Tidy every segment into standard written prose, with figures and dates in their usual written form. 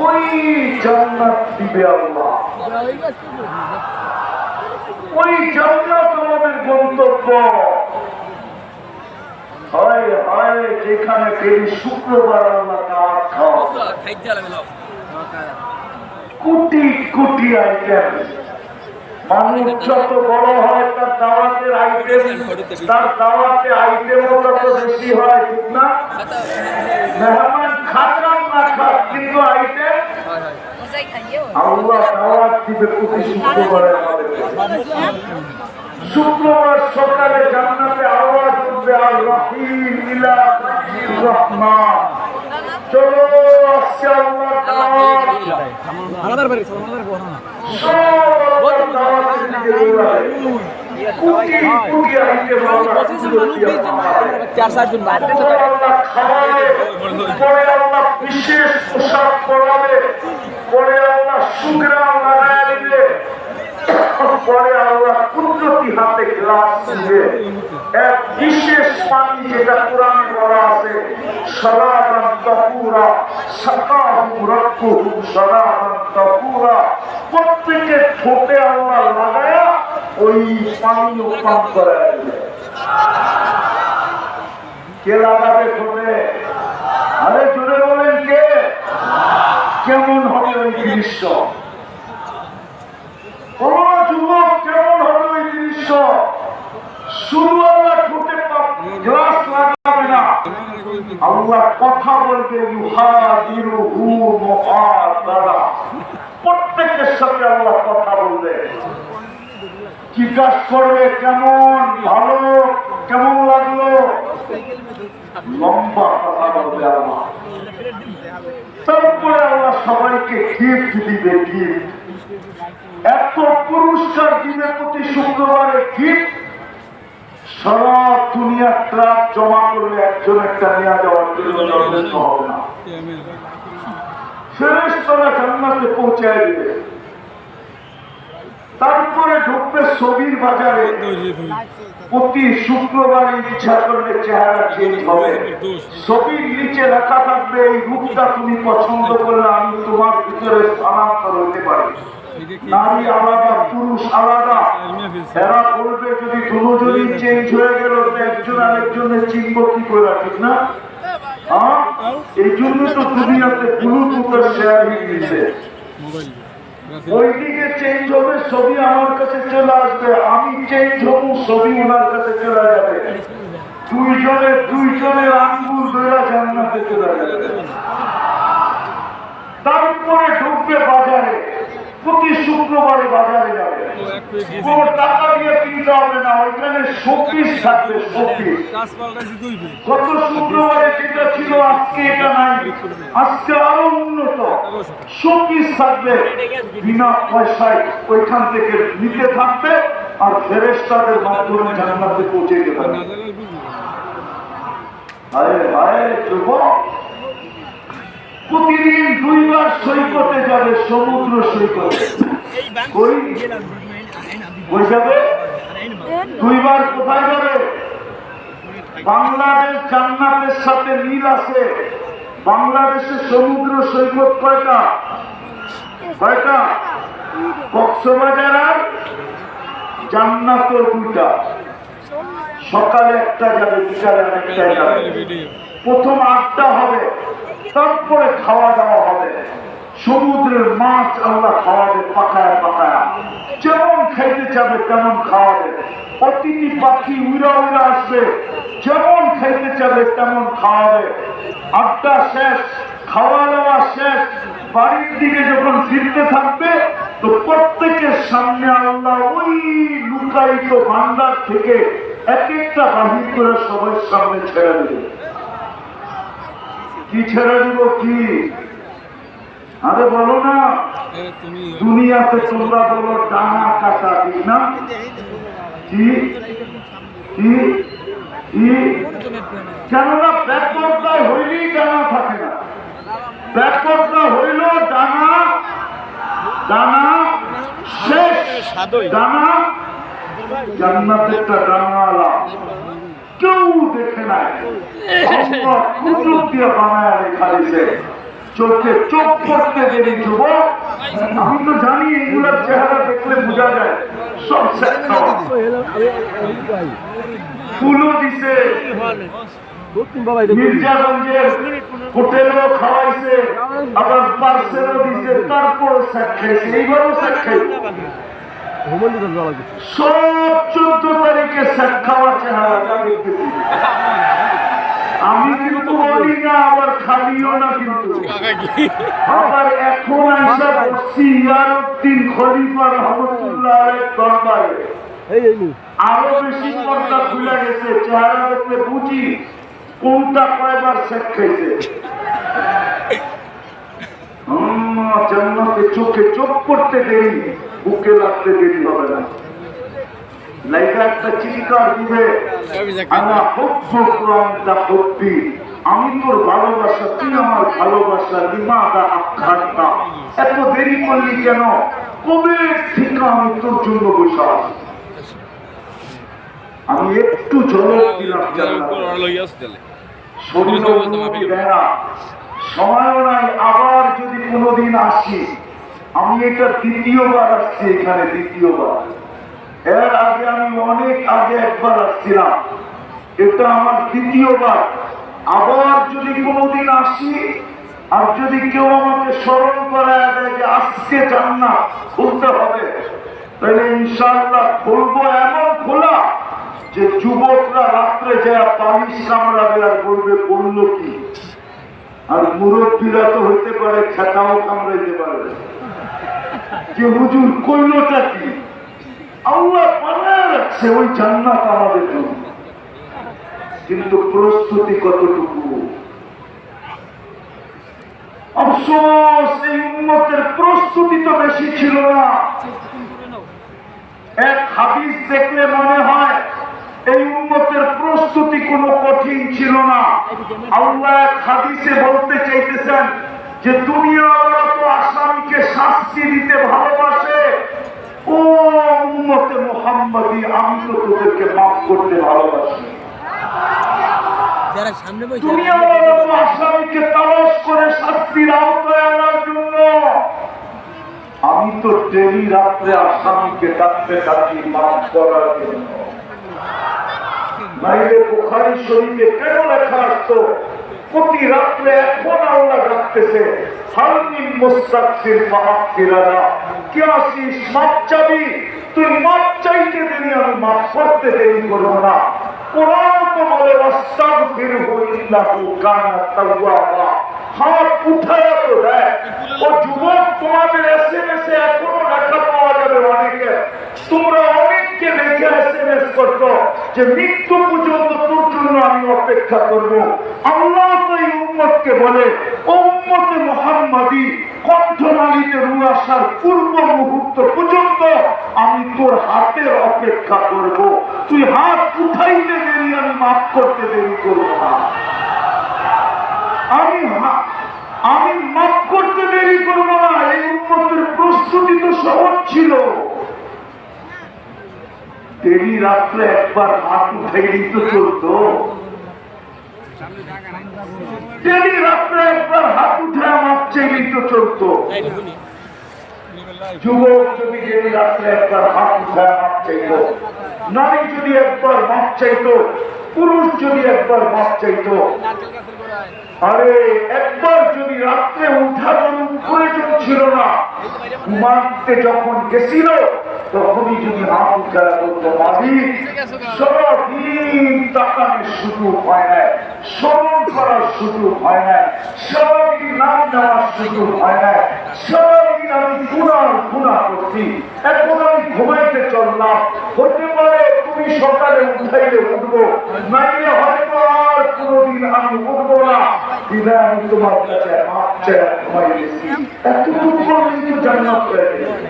ওই জান্নাত দিবে আল্লাহ। ওই জান্নাত আমাদের গন্তব্য। হয় হয় যেখানে পেরি শুক্রবার আল্লাহ দাওয়াত খাওয়া, কোটি কোটি আইটেম। মানুষ যত বড় হয় তার দাওয়াতের আইটেম, তার দাওয়াতে আইটেমও তত বেশি হয়, ঠিক না? মেহমান খাতাম না খাত, কিন্তু আইটেম আল্লাহ দাওয়াত দিবে প্রতি শুক্রবারে আমাদের। শুক্রবার সকালে জান্নাতে আওয়াজ উঠবে, আর রহিম ইলা রহমান, চলো আসছে আল্লাহ দাওয়াত। বিশেষ পোশাক পরাবে, পরে আল্লাহ সুগ্রাম লাগায় দিবে, পরে আল্লাহ কুদরতি হাতে গ্লাস দিবে, এক বিশেষ পানি যেটা কোরআনে বলা আছে, সালাতান তাকুরা সাকাহু রাব্বুহু সালাতান তাকুরা, প্রত্যেকের ঠোঁটে আল্লাহ লাগায়া ওই পানিও পান করায় দিবে। কে লাগাবে ঠোঁটে? আরে জোরে বলেন কে? কেমন হবে ওই দৃশ্য? যুবক, কেমন হবে ওই দৃশ্য? শুরু আল্লাহ ঠোঁটে গ্লাস লাগাবে না, আল্লাহ কথা বলবে, ইউহাদিরুহু মুহাদারা, প্রত্যেকের সাথে আল্লাহ কথা বলবে, জিজ্ঞাসা করবে কেমন, ভালো, কেমন লাগলো, লম্বা কথা বলবে আল্লাহ। তারপরে আল্লাহ সবাইকে গিফট দিবে, গিফট। এত পুরস্কার দিবে প্রতি শুক্রবারে গিফট, সারা দুনিয়া ট্রাক জমা করলে একজন একটা নিয়ে যাওয়ার জন্য যথেষ্ট হবে না। ফেরেশতারা জান্নাতে পৌঁছায় দিবে। তারপরে ঢুকবে ছবির বাজারে, প্রতি শুক্রবার ইচ্ছা করলে চেহারা চেঞ্জ হবে। ছবির নিচে লেখা থাকবে, এই রূপটা তুমি পছন্দ করলে আমি তোমার ভিতরে স্থানান্তর হতে পারি। নারী আলাদা, পুরুষ আলাদা। এরা বলবে যদি দুজনই চেঞ্জ হয়ে গেল, একজন আরেকজনের চিনব কি করে, ঠিক না? এই জন্য তো দুনিয়াতে ব্লুটুথের শেয়ার দিচ্ছে। ওইদিকে চেঞ্জ হবে, ছবি আমার কাছে চলে আসবে, আমি চেঞ্জ হবো, ছবি ওনার কাছে চলে যাবে, দুইজনের আঙ্গুল ধরে জান্নাতে চলে যাবে। তারপরে ঢুকবে বাজারে, প্রতি শুক্রবারে বাজারে যাবে, কোনো টাকা দিয়ে কিনতে হবে না, ওইখানে শোপিস থাকবে, শোপিস। গত শুক্রবারে যেটা ছিল আজকে এটা নাই, আজকে আরো উন্নত শোপিস থাকবে, বিনা পয়সায় ওইখান থেকে নিতে থাকবে, আর ফেরেশতাদের মাধ্যমে জান্নাতে পৌঁছে যেতে পারবে। আরে ভাই যুবক, প্রতিদিন দুইবার সৈকতে যাবে, সমুদ্র সৈকতে। কই যাবে? দুইবার কোথায় যাবে? বাংলাদেশ জান্নাতের সাথে মিল আছে। বাংলাদেশের সমুদ্র সৈকত কয়টা? কয়টা? কক্সবাজার আর জান্নাতও দুইটা। সকালে একটা যাবে, বিকালে আরেকটা যাবে। প্রথম আড্ডা হবে, তারপরে খাওয়া দাওয়া হবে। সমুদ্রের মাছ আল্লাহ খাওয়াবে পাকায় পাকায়, যেমন খাইতে চাবে তেমন খাওয়াবে। প্রতিটি পাখি উড়া উড়া আসবে, যেমন খাইতে চাবে তেমন খাওয়াবে। আড্ডা শেষ, খাওয়া দাওয়া শেষ, বাড়ির দিকে যখন ফিরতে থাকবে তো প্রত্যেকের সামনে আল্লাহ ওই লুকায়িত ভান্ডার থেকে এক একটা বাহির করে সবার সামনে ছেড়ে দেবে। কি ছেড়ে দিব? কি? আরে বলো না, দুনিয়াতে তোমরা বলো ডানা কাটা, ঠিক না? কি কি কি? কেননা ব্যাকওয়ার্ডায় হইলেই ডানা থাকে না, ব্যাকওয়ার্ডা হইল ডানা, ডানা শেষ, ডানা জান্নাতেরটা ডানাওয়ালা কেউ দেখে নাই, আল্লাহ কুদরত দিয়ে বানায় রেখা দিয়েছে। চোখে চোখ পড়তে দেরি যুবক। আমি তো জানি এগুলোর চেহারা দেখলে বোঝা যায় সব ফুলও দিছে, মির্জাগঞ্জের হোটেলও খাওয়াইছে, আবার পার্সেলও দিছে, তারপর স্যাক খাইছে, এইবারও স্যাক খাইছে। সব 14 তারিখে স্যাক খাওয়া চেহারা। আমি কিন্তু বলি না, আবার খালিও না কিন্তু। আবার এখন আইসা বসছি ইয়ারউদ্দিন খলিফা রহমতুল্লাহ দরবারে, আরো বেশি পর্দা খুলে গেছে। চেহারা দেখলে বুঝি কোনটা কয়বার সেট খাইছে। জান্নাতে চোখে চোখ পড়তে দেরি, বুকে লাগতে দেরি হবে না। লাইকা একটা চিৎকার দিবে, আমি তোর ভালোবাসা, তুই আমার ভালোবাসা, লিমাদা আখ্যানটা এত দেরি করলি কেন? কবে থেকে আমি তোর জন্য বসে আছি। আমি একটু ঝলক দিলাম, সময়ও নাই। আবার যদি কোনোদিন আসি, আমি এটা দ্বিতীয়বার আসছি এখানে, দ্বিতীয়বার। এর আগে আমি অনেক আগে একবার আসছিলাম, এটা আমার দ্বিতীয়বার। আবার যদি কোনোদিন আসি, আর যদি কেউ আমাকে স্মরণ করায় দেয় যে আজকে জান্নাত খুলতে হবে, তাহলে ইনশাআল্লাহ খুলবো। এমন খোলা যে যুবকরা রাত্রে যায় পালিশ কামড়াবে আর বলবে বললো কি। আর মুরব্বীরা তো হইতে পারে খেতাও কামড়াইতে পারে যে হুজুর করলোটা কি। আল্লাহ বানায় রাখছে ওই জান্নাত আমাদের জন্য, কিন্তু প্রস্তুতি কতটুকু? আফসোস, এই উম্মতের প্রস্তুতি তো বেশি ছিল না। এক হাদিস দেখলে মনে হয় এই উম্মতের প্রস্তুতি কোনো কঠিন ছিল না। আল্লাহ এক হাদিসে বলতে চাইতেছেন যে দুনিয়া তো আসামিকে শাস্তি দিতে ভালোবাসে, ও উম্মতে মুহাম্মাদি, আমি তো তোদেরকে মাফ করতে ভালোবাসি। দুনিয়া আসামিকে তালাশ করে শাস্তির আওতায় আনার জন্য, আমি তো ডেলি রাত্রে আসামিকে ডাকতে ডাকি মাফ করার জন্য। নাইলে বুখারী শরীফে কেন লেখা আসতো প্রতি রাত্রে এখন আল্লাহ ডাকতেছে, হালমিন মুস্তাগফির ফাগফিরানা, কে আসিস মাপ চাবি? তুই মাপ চাইতে দেরি, আমি মাফ করতে দেরি করবো না। কোরআন তো বলে ওয়াস্তাগফিরহু ইন্নাহু কানা তাওয়াবা। হাত উঠায়া তো দেয়। ও যুবক, তোমাদের এসএমএস এ এখনো লেখা পাওয়া যাবে অনেকে, তোমরা অনেককে লিখে এসএমএস করতো যে মৃত্যু পর্যন্ত তোর জন্য আমি অপেক্ষা করবো। আল্লাহ তো এই উম্মতকে বলে, ও উম্মতে মুহাম্মাদি, কণ্ঠনালীতে রূহ আসার পূর্ব মুহূর্ত পর্যন্ত আমি তোর হাতের অপেক্ষা করব। তুই হাত উঠাইতে দেরি, আমি মাফ করতে দেরি করবো না। আমি মাফ করতে দেরি করবো না। এই উম্মতের প্রস্তুতি তো সহজ ছিল। দেরি রাত্রে একবার হাত উঠাইলেই তো চলতো। দেরি রাত্রে একবার হাত উঠায় মাপ চাইলেই তো চলতো। যুবক যদি দেরি রাত্রে একবার হাত উঠায় মাপ চাইতো, নারী যদি একবার মাপ চাইতো, পুরুষ যদি একবার মাপ চাইতো, আরে একবার যদি রাত্রে উঠানোর প্রয়োজন ছিল না, ঘুমাতে যখন গেছিল তখনই যদি হাত উঠায় বলতো, মালিক সারাদিন তাকানোর সুযোগ হয় না, স্মরণ করার সুযোগ হয় না, সারাদিন নাম নেওয়ার সুযোগ হয় না, সারাদিন আমি গুনাহ করছি, এখন আমি ঘুমাইতে চললাম, হতে পারে তুমি সকালে উঠাইলে উঠবো, নাইলে হয়তো আর কোনোদিন আমি উঠবো না, দিলে আমি তোমার কাছে মাপ চাই ঘুমাই গেছি, এতটুকু কিন্তু জান্নাত পেয়ে গেছি।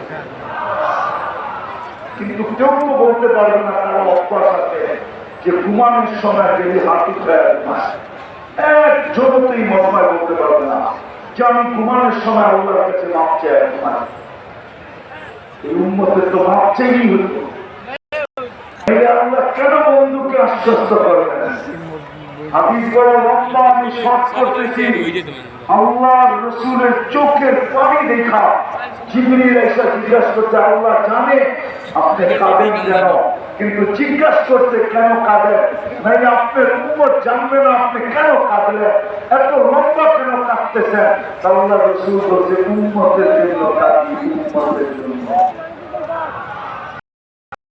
কিন্তু কেউ তো বলতে পারবে না কারো অভ্যাস আছে যে ঘুমানোর সময় যদি হাত উঠায় ঘুমায়, একজনতেই মতমায় বলতে পারবে না যে আমি ঘুমানোর সময় আল্লাহর কাছে মাপ চাই ঘুমাই। এই উম্মতের তো মাপ চাইই হতো। আল্লাহ কেন বন্ধুকে আশ্বস্ত করবেন? হাদিস বলে লম্বা, আমি শর্ট করতেছি। আল্লাহ রসুলের চোখের পানি দেখা জিবরিল এসে জিজ্ঞাসা করতে, আল্লাহ জানে আপনি কাঁদেন কেন, কিন্তু জিজ্ঞাসা করতে কেন কাঁদেন, নাইলে আপনার উম্মত জানবে না আপনি কেন কাঁদলেন, এত লম্বা কেন কাঁদতেছেন। আল্লাহ রসুল বলছে উম্মতের জন্য কাঁদি, উম্মতের জন্য